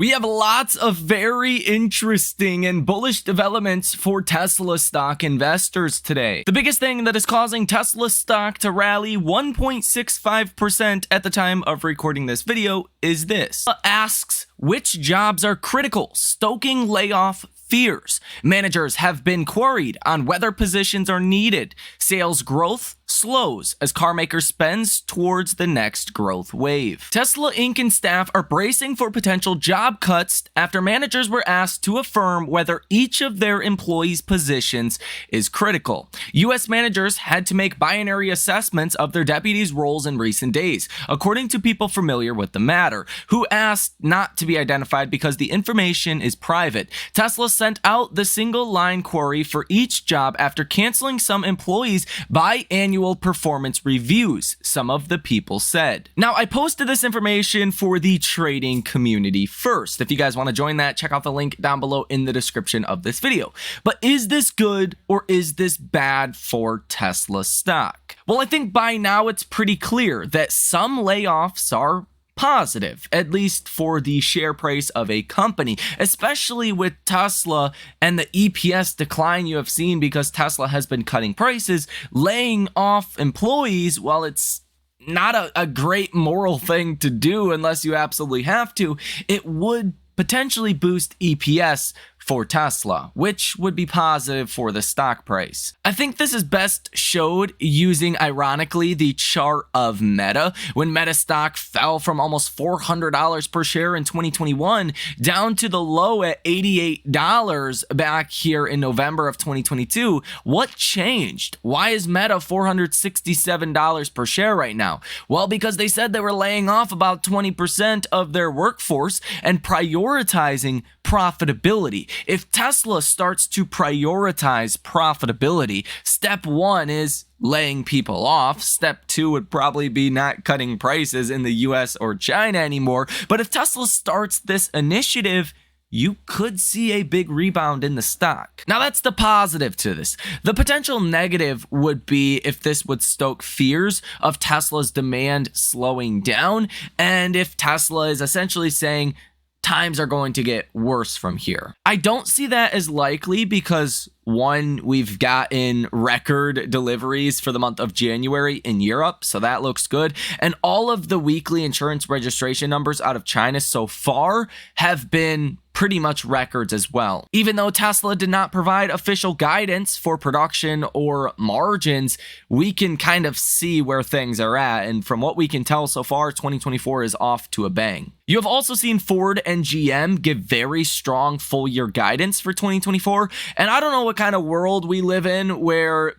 We have lots of very interesting and bullish developments for Tesla stock investors today. The biggest thing that is causing Tesla stock to rally 1.65% at the time of recording this video is this. Asks which jobs are critical, stoking layoff fears. Managers have been queried on whether positions are needed. Sales growth slows as carmaker spends towards the next growth wave. Tesla Inc. and staff are bracing for potential job cuts after managers were asked to affirm whether each of their employees' positions is critical. U.S. managers had to make binary assessments of their deputies' roles in recent days, according to people familiar with the matter, who asked not to be identified because the information is private. Tesla sent out the single-line query for each job after canceling some employees' biannual performance reviews, some of the people said. Now, I posted this information for the trading community first. If you guys want to join that, check out the link down below in the description of this video. But is this good or is this bad for Tesla stock? Well, I think by now it's pretty clear that some layoffs are positive, at least for the share price of a company, especially with Tesla and the EPS decline you have seen because Tesla has been cutting prices, laying off employees. While it's not a great moral thing to do unless you absolutely have to, it would potentially boost EPS for Tesla, which would be positive for the stock price. I think this is best showed using, ironically, the chart of Meta. When Meta stock fell from almost $400 per share in 2021 down to the low at $88 back here in November of 2022, what changed? Why is Meta $467 per share right now? Well, because they said they were laying off about 20% of their workforce and prioritizing profitability. If Tesla starts to prioritize profitability, step one is laying people off. Step two would probably be not cutting prices in the US or China anymore. But if Tesla starts this initiative, you could see a big rebound in the stock. Now, that's the positive to this. The potential negative would be if this would stoke fears of Tesla's demand slowing down, and if Tesla is essentially saying times are going to get worse from here. I don't see that as likely because, one, we've gotten record deliveries for the month of January in Europe, so that looks good. And all of the weekly insurance registration numbers out of China so far have been pretty much records as well. Even though Tesla did not provide official guidance for production or margins, we can kind of see where things are at. And from what we can tell so far, 2024 is off to a bang. You have also seen Ford and GM give very strong full year guidance for 2024. And I don't know what kind of world we live in where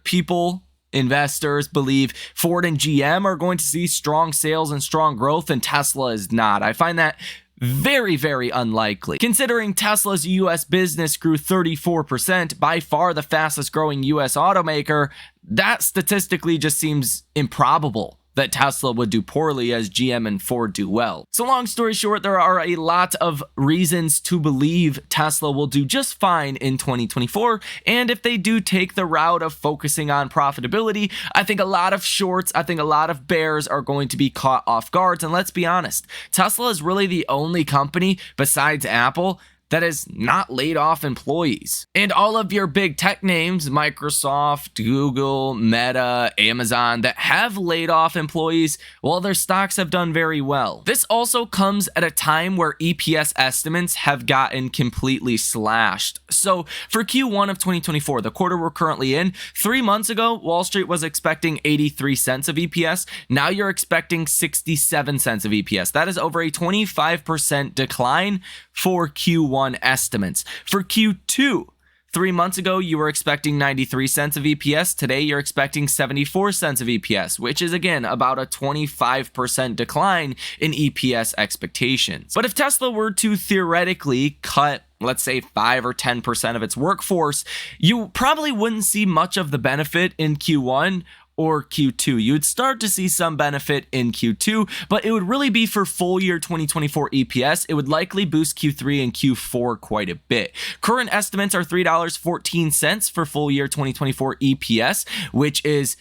investors believe Ford and GM are going to see strong sales and strong growth and Tesla is not. I find that very, very unlikely. Considering Tesla's US business grew 34%, by far the fastest growing US automaker, that statistically just seems improbable that Tesla would do poorly as GM and Ford do well. So long story short, there are a lot of reasons to believe Tesla will do just fine in 2024. And if they do take the route of focusing on profitability, I think a lot of shorts, I think a lot of bears are going to be caught off guard. And let's be honest, Tesla is really the only company besides Apple that has not laid off employees. And all of your big tech names, Microsoft, Google, Meta, Amazon, that have laid off employees, well, their stocks have done very well. This also comes at a time where EPS estimates have gotten completely slashed. So for Q1 of 2024, the quarter we're currently in, 3 months ago, Wall Street was expecting 83 cents of EPS. Now you're expecting 67 cents of EPS. That is over a 25% decline for Q1 estimates. For Q2, 3 months ago, you were expecting 93 cents of EPS. Today, you're expecting 74 cents of EPS, which is, again, about a 25% decline in EPS expectations. But if Tesla were to theoretically cut, let's say, 5 or 10% of its workforce, you probably wouldn't see much of the benefit in Q1 or Q2. You would start to see some benefit in Q2, but it would really be for full year 2024 EPS. It would likely boost Q3 and Q4 quite a bit. Current estimates are $3.14 for full year 2024 EPS, which is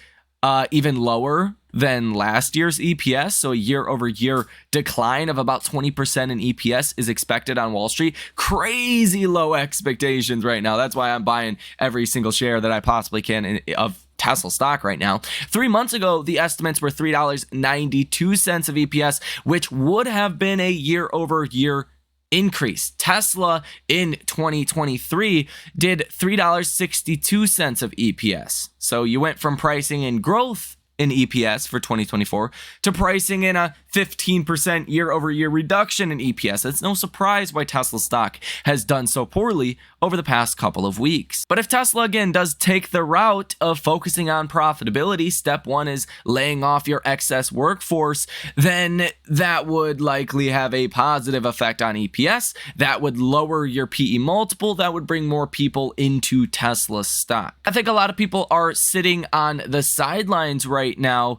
even lower than last year's EPS. So a year-over-year decline of about 20% in EPS is expected on Wall Street. Crazy low expectations right now. That's why I'm buying every single share that I possibly can of Tesla stock right now. 3 months ago, the estimates were $3.92 of EPS, which would have been a year-over-year increase. Tesla in 2023 did $3.62 of EPS. So you went from pricing in growth in EPS for 2024 to pricing in a 15% year-over-year reduction in EPS. It's no surprise why Tesla stock has done so poorly over the past couple of weeks. But if Tesla again does take the route of focusing on profitability, step one is laying off your excess workforce, then that would likely have a positive effect on EPS. That would lower your PE multiple. That would bring more people into Tesla stock. I think a lot of people are sitting on the sidelines right now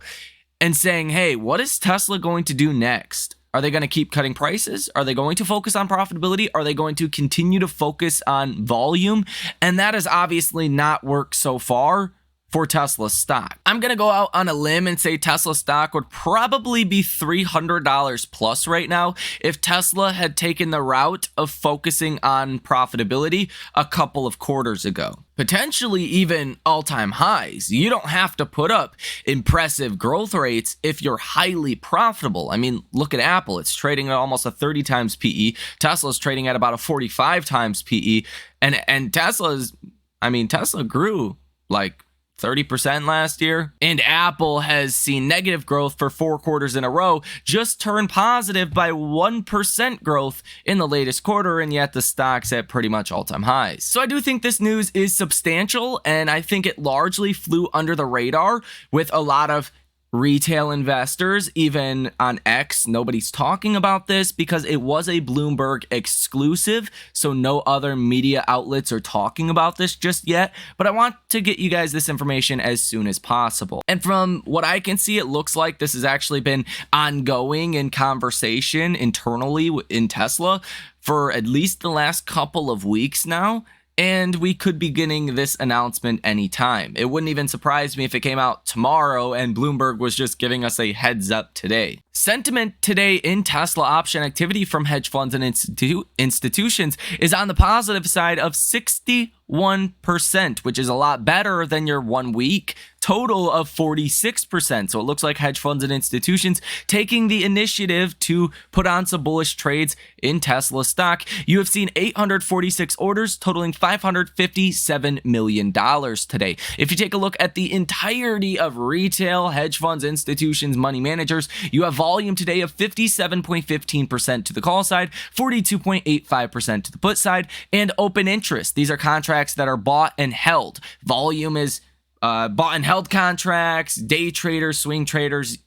and saying, hey, what is Tesla going to do next? Are they going to keep cutting prices? Are they going to focus on profitability? Are they going to continue to focus on volume? And that has obviously not worked so far for Tesla stock. I'm going to go out on a limb and say Tesla stock would probably be $300 plus right now if Tesla had taken the route of focusing on profitability a couple of quarters ago. Potentially even all-time highs. You don't have to put up impressive growth rates if you're highly profitable. I mean, look at Apple. It's trading at almost a 30 times PE. Tesla's trading at about a 45 times PE. And Tesla grew like 30% last year, and Apple has seen negative growth for 4 quarters in a row, just turned positive by 1% growth in the latest quarter, and yet the stock's at pretty much all-time highs. So I do think this news is substantial, and I think it largely flew under the radar with a lot of retail investors. Even on X, nobody's talking about this because it was a Bloomberg exclusive, so no other media outlets are talking about this just yet, but I want to get you guys this information as soon as possible. And from what I can see, it looks like this has actually been ongoing in conversation internally in Tesla for at least the last couple of weeks now. And we could be getting this announcement anytime. It wouldn't even surprise me if it came out tomorrow and Bloomberg was just giving us a heads up today. Sentiment today in Tesla option activity from hedge funds and institutions is on the positive side of 61%, which is a lot better than your 1 week total of 46%. So it looks like hedge funds and institutions taking the initiative to put on some bullish trades in Tesla stock. You have seen 846 orders totaling $557 million today. If you take a look at the entirety of retail, hedge funds, institutions, money managers, you have volume today of 57.15% to the call side, 42.85% to the put side, and open interest. These are contracts that are bought and held. Volume is bought and held contracts, day traders, swing traders.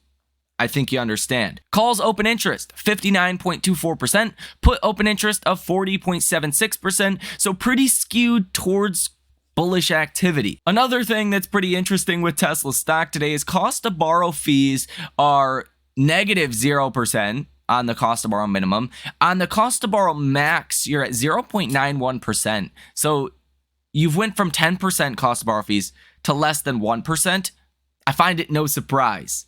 I think you understand. Calls open interest, 59.24%. Put open interest of 40.76%. So pretty skewed towards bullish activity. Another thing that's pretty interesting with Tesla stock today is cost to borrow fees are negative 0% on the cost to borrow minimum. On the cost to borrow max, you're at 0.91%. So you've went from 10% cost to borrow fees to less than 1%. I find it no surprise.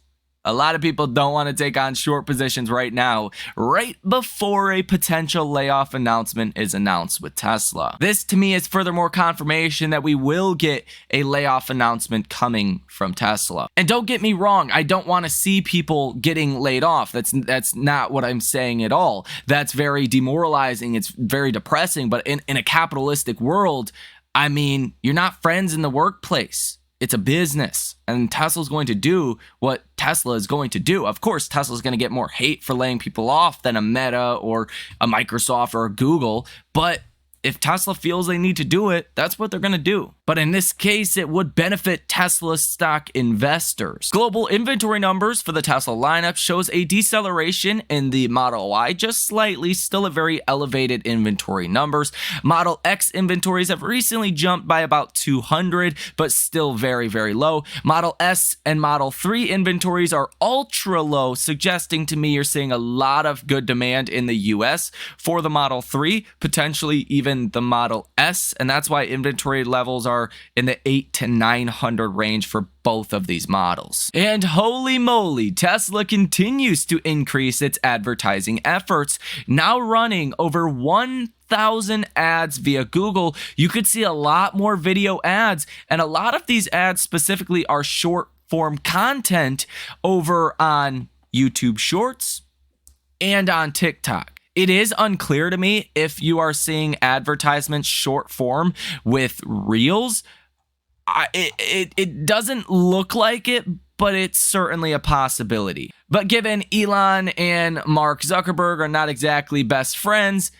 A lot of people don't want to take on short positions right now, right before a potential layoff announcement is announced with Tesla. This to me is furthermore confirmation that we will get a layoff announcement coming from Tesla. And don't get me wrong, I don't want to see people getting laid off. That's not what I'm saying at all. That's very demoralizing. It's very depressing. But in a capitalistic world, I mean, you're not friends in the workplace. It's a business, and Tesla's going to do what Tesla is going to do. Of course, Tesla's going to get more hate for laying people off than a Meta or a Microsoft or a Google, but if Tesla feels they need to do it, that's what they're going to do. But in this case, it would benefit Tesla stock investors. Global inventory numbers for the Tesla lineup shows a deceleration in the Model Y, just slightly, still at very elevated inventory numbers. Model X inventories have recently jumped by about 200, but still very, very low. Model S and Model 3 inventories are ultra low, suggesting to me you're seeing a lot of good demand in the US for the Model 3, potentially even the Model S, and that's why inventory levels are are in the 800 to 900 range for both of these models. And holy moly, Tesla continues to increase its advertising efforts, now running over 1,000 ads via Google. You could see a lot more video ads, and a lot of these ads specifically are short form content over on YouTube Shorts and on TikTok. It is unclear to me if you are seeing advertisements short form with Reels. It doesn't look like it, but it's certainly a possibility. But given Elon and Mark Zuckerberg are not exactly best friends,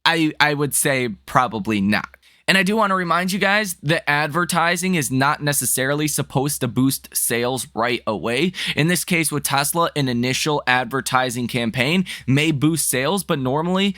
I would say probably not. And I do want to remind you guys that advertising is not necessarily supposed to boost sales right away. In this case with Tesla, an initial advertising campaign may boost sales, but normally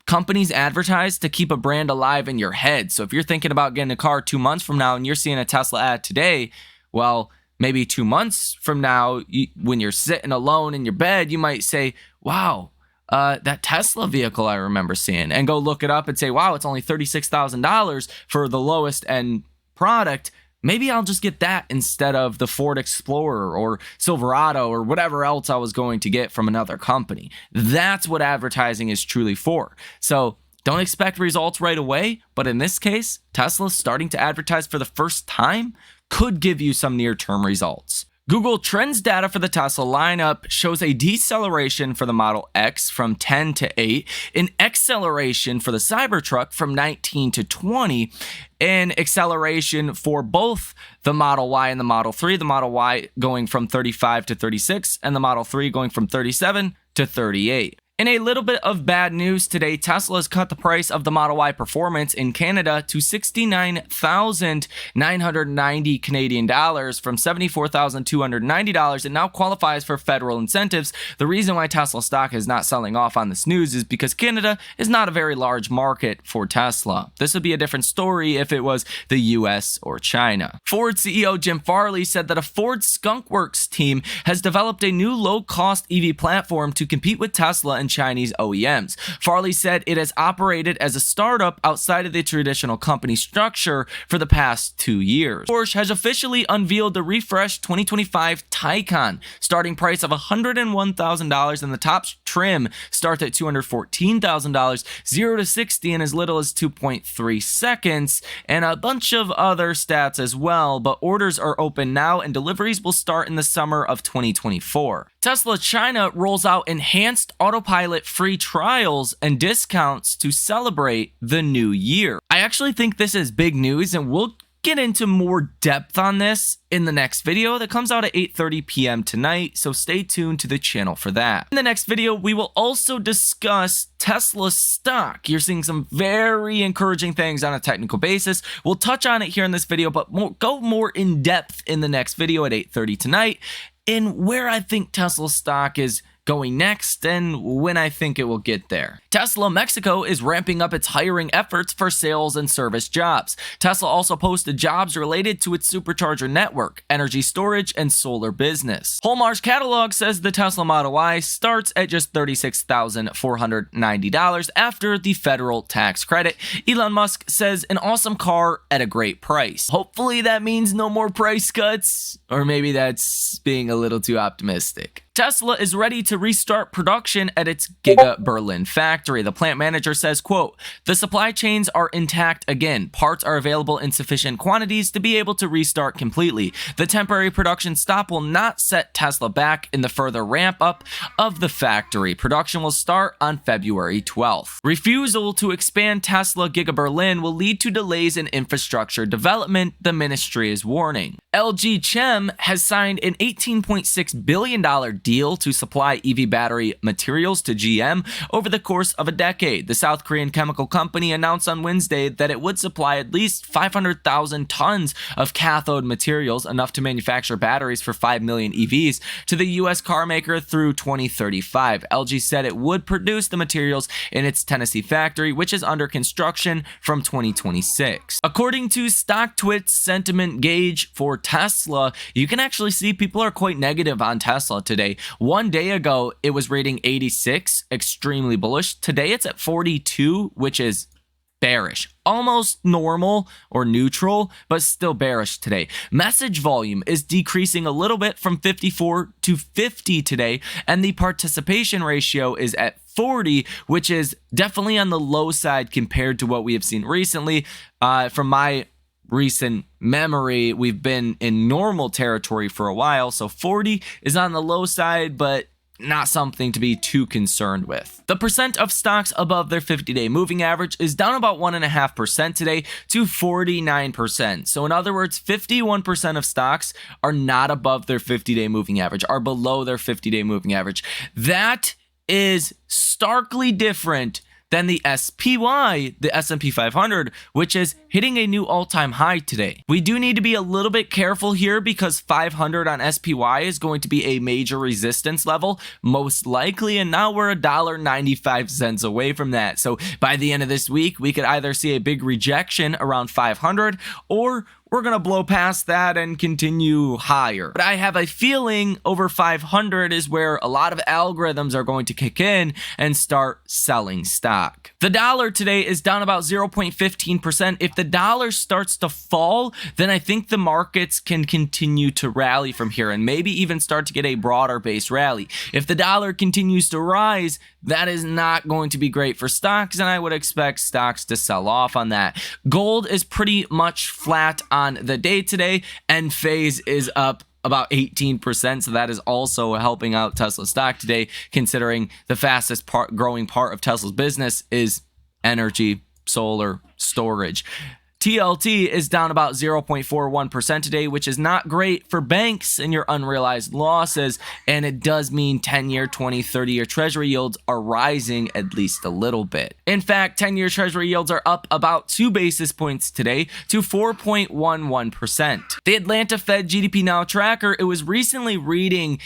companies advertise to keep a brand alive in your head. So if you're thinking about getting a car 2 months from now and you're seeing a Tesla ad today, well, maybe 2 months from now, when you're sitting alone in your bed, you might say, wow, that Tesla vehicle I remember seeing, and go look it up and say, wow, it's only $36,000 for the lowest end product. Maybe I'll just get that instead of the Ford Explorer or Silverado or whatever else I was going to get from another company. That's what advertising is truly for. So don't expect results right away, but in this case, Tesla starting to advertise for the first time could give you some near-term results. Google Trends data for the Tesla lineup shows a deceleration for the Model X from 10 to 8, an acceleration for the Cybertruck from 19 to 20, an acceleration for both the Model Y and the Model 3, the Model Y going from 35 to 36, and the Model 3 going from 37 to 38. In a little bit of bad news today, Tesla has cut the price of the Model Y Performance in Canada to 69,990 Canadian dollars from $74,290. It now qualifies for federal incentives. The reason why Tesla stock is not selling off on this news is because Canada is not a very large market for Tesla. This would be a different story if it was the US or China. Ford CEO Jim Farley said that a Ford Skunk Works team has developed a new low-cost EV platform to compete with Tesla and Chinese OEMs. Farley said it has operated as a startup outside of the traditional company structure for the past 2 years. Porsche has officially unveiled the refreshed 2025 Taycan. Starting price of $101,000 and the top trim starts at $214,000, 0 to 60 in as little as 2.3 seconds, and a bunch of other stats as well, but orders are open now and deliveries will start in the summer of 2024. Tesla China rolls out enhanced autopilot free trials and discounts to celebrate the new year. I actually think this is big news, and we'll get into more depth on this in the next video that comes out at 8:30 p.m. tonight, so stay tuned to the channel for that. In the next video, we will also discuss Tesla stock. You're seeing some very encouraging things on a technical basis. We'll touch on it here in this video, but go more in depth in the next video at 8:30 tonight, in where I think Tesla stock is going next and when I think it will get there. Tesla Mexico is ramping up its hiring efforts for sales and service jobs. Tesla also posted jobs related to its supercharger network, energy storage, and solar business. Hallmark's catalog says the Tesla Model Y starts at just $36,490 after the federal tax credit. Elon Musk says an awesome car at a great price. Hopefully that means no more price cuts, or maybe that's being a little too optimistic. Tesla is ready to restart production at its Giga Berlin factory. The plant manager says, quote, "The supply chains are intact again. Parts are available in sufficient quantities to be able to restart completely. The temporary production stop will not set Tesla back in the further ramp up of the factory. Production will start on February 12th. Refusal to expand Tesla Giga Berlin will lead to delays in infrastructure development, the ministry is warning." LG Chem has signed an $18.6 billion deal to supply EV battery materials to GM over the course of a decade. The South Korean chemical company announced on Wednesday that it would supply at least 500,000 tons of cathode materials, enough to manufacture batteries for 5 million EVs, to the U.S. car maker through 2035. LG said it would produce the materials in its Tennessee factory, which is under construction, from 2026. According to StockTwit's sentiment gauge for Tesla, you can actually see people are quite negative on Tesla today. One day ago, it was rating 86, extremely bullish. Today, it's at 42, which is bearish, almost normal or neutral, but still bearish today. Message volume is decreasing a little bit from 54 to 50 today, and the participation ratio is at 40, which is definitely on the low side compared to what we have seen recently. From my recent memory, we've been in normal territory for a while, so 40 is on the low side, but not something to be too concerned with. The percent of stocks above their 50-day moving average is down about 1.5% today to 49%. So in other words, 51% of stocks are not above their 50-day moving average, are below their 50-day moving average. That is starkly different than the SPY, the S&P 500, which is hitting a new all-time high today. We do need to be a little bit careful here because 500 on SPY is going to be a major resistance level, most likely, and now we're $1.95 away from that. So by the end of this week, we could either see a big rejection around 500 or we're going to blow past that and continue higher. But I have a feeling over 500 is where a lot of algorithms are going to kick in and start selling stock. The dollar today is down about 0.15%. If the dollar starts to fall, then I think the markets can continue to rally from here and maybe even start to get a broader base rally. If the dollar continues to rise, that is not going to be great for stocks, and I would expect stocks to sell off on that. Gold is pretty much flat on the day today, and phase is up about 18%, so that is also helping out Tesla stock today, considering the fastest growing part of Tesla's business is energy, solar, storage. TLT is down about 0.41% today, which is not great for banks and your unrealized losses, and it does mean 10-year, 20, 30-year Treasury yields are rising at least a little bit. In fact, 10-year Treasury yields are up about 2 basis points today to 4.11%. The Atlanta Fed GDP Now tracker, it was recently reading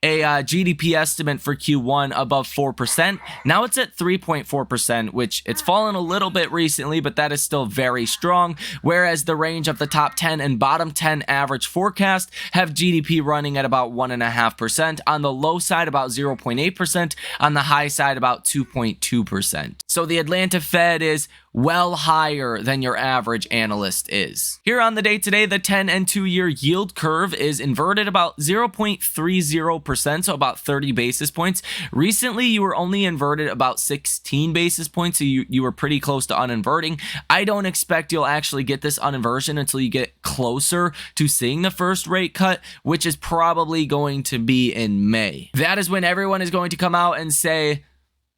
a GDP estimate for Q1 above 4%. Now it's at 3.4%, which it's fallen a little bit recently, but that is still very strong. Whereas the range of the top 10 and bottom 10 average forecast have GDP running at about 1.5%. On the low side, about 0.8%. On the high side, about 2.2%. So the Atlanta Fed is well higher than your average analyst is. Here on the day today, the 10 and 2-year yield curve is inverted about 0.30%, so about 30 basis points. Recently, you were only inverted about 16 basis points, so you were pretty close to uninverting. I don't expect you'll actually get this uninversion until you get closer to seeing the first rate cut, which is probably going to be in May. That is when everyone is going to come out and say,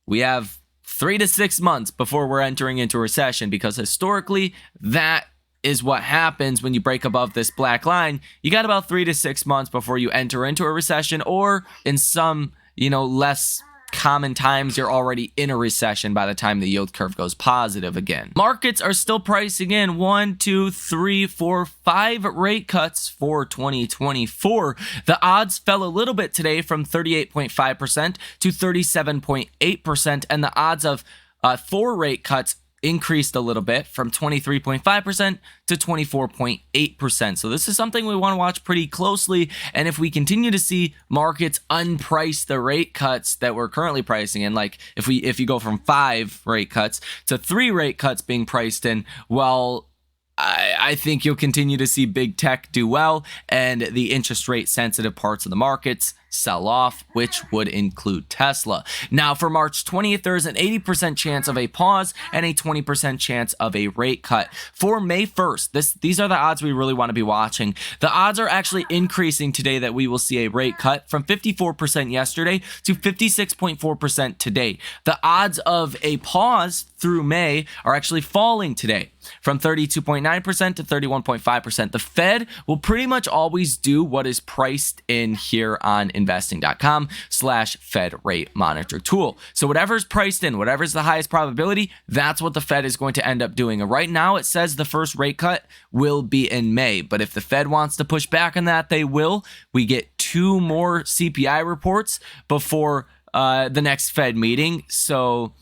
we have 3 to 6 months before we're entering into a recession, because historically that is what happens when you break above this black line. You got about 3 to 6 months before you enter into a recession, or in some, less common times, you're already in a recession by the time the yield curve goes positive again. Markets are still pricing in 1, 2, 3, 4, 5 rate cuts for 2024. The odds fell a little bit today from 38.5% to 37.8%, and the odds of 4 rate cuts increased a little bit from 23.5% to 24.8%. So this is something we want to watch pretty closely. And if we continue to see markets unprice the rate cuts that we're currently pricing in, like if you go from 5 rate cuts to 3 rate cuts being priced in, well, I think you'll continue to see big tech do well and the interest rate sensitive parts of the markets sell off, which would include Tesla. Now, for March 20th, there's an 80% chance of a pause and a 20% chance of a rate cut. For May 1st, these are the odds we really want to be watching. The odds are actually increasing today that we will see a rate cut from 54% yesterday to 56.4% today. The odds of a pause through May are actually falling today from 32.9% to 31.5%. The Fed will pretty much always do what is priced in here on investing.com/Fed rate monitor tool. So whatever's priced in, whatever's the highest probability, that's what the Fed is going to end up doing. And right now it says the first rate cut will be in May, but if the Fed wants to push back on that, they will. We get 2 more CPI reports before the next Fed meeting. So,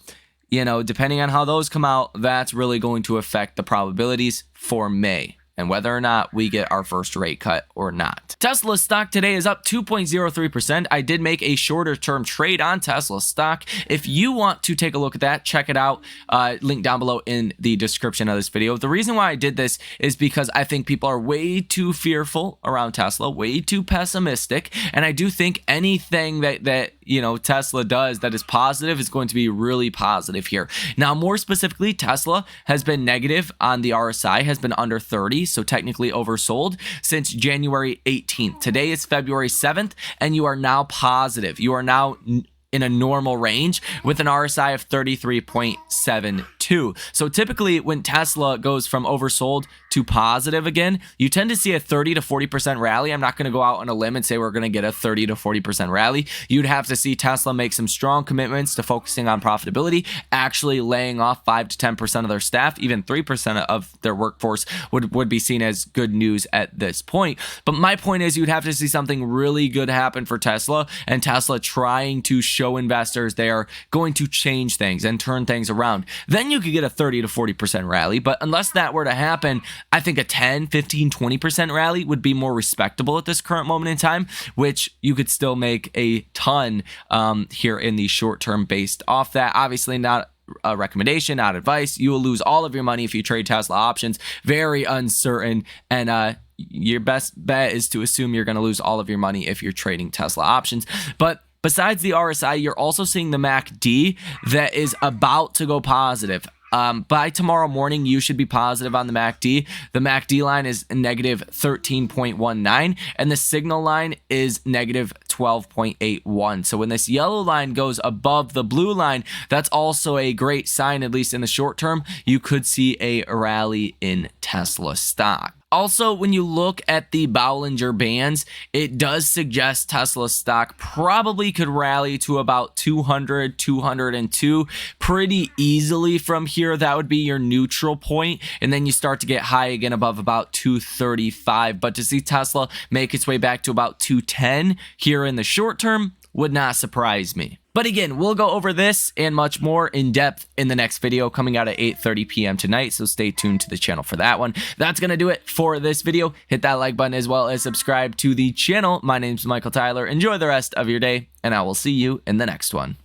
depending on how those come out, that's really going to affect the probabilities for May. and whether or not we get our first rate cut or not. Tesla stock today is up 2.03%. I did make a shorter term trade on Tesla stock. If you want to take a look at that, check it out. Link down below in the description of this video. The reason why I did this is because I think people are way too fearful around Tesla, way too pessimistic, and I do think anything that Tesla does that is positive is going to be really positive here. Now, more specifically, Tesla has been negative on the RSI, has been under 30, so technically oversold since January 18th. Today is February 7th, and you are now positive. You are now in a normal range with an RSI of 33.72. So typically when Tesla goes from oversold to positive again, you tend to see a 30 to 40% rally. I'm not going to go out on a limb and say we're going to get a 30 to 40% rally. You'd have to see Tesla make some strong commitments to focusing on profitability, actually laying off 5 to 10% of their staff, even 3% of their workforce would be seen as good news at this point. But my point is you'd have to see something really good happen for Tesla, and Tesla trying to show investors they are going to change things and turn things around. Then you could get a 30 to 40% rally, but unless that were to happen, I think a 10, 15, 20% rally would be more respectable at this current moment in time, which you could still make a ton here in the short term based off that. Obviously not a recommendation, not advice. You will lose all of your money if you trade Tesla options. Very uncertain, and your best bet is to assume you're going to lose all of your money if you're trading Tesla options. But besides the RSI, you're also seeing the MACD that is about to go positive. By tomorrow morning, you should be positive on the MACD. The MACD line is negative 13.19, and the signal line is negative 12.81. So when this yellow line goes above the blue line, that's also a great sign, at least in the short term. You could see a rally in Tesla stock. Also, when you look at the Bollinger Bands, it does suggest Tesla stock probably could rally to about 200, 202 pretty easily from here. That would be your neutral point, and then you start to get high again above about 235. But to see Tesla make its way back to about 210 here in the short term would not surprise me. But again, we'll go over this and much more in depth in the next video coming out at 8:30 p.m. tonight, so stay tuned to the channel for that one. That's going to do it for this video. Hit that like button as well as subscribe to the channel. My name's Michael Tyler. Enjoy the rest of your day, and I will see you in the next one.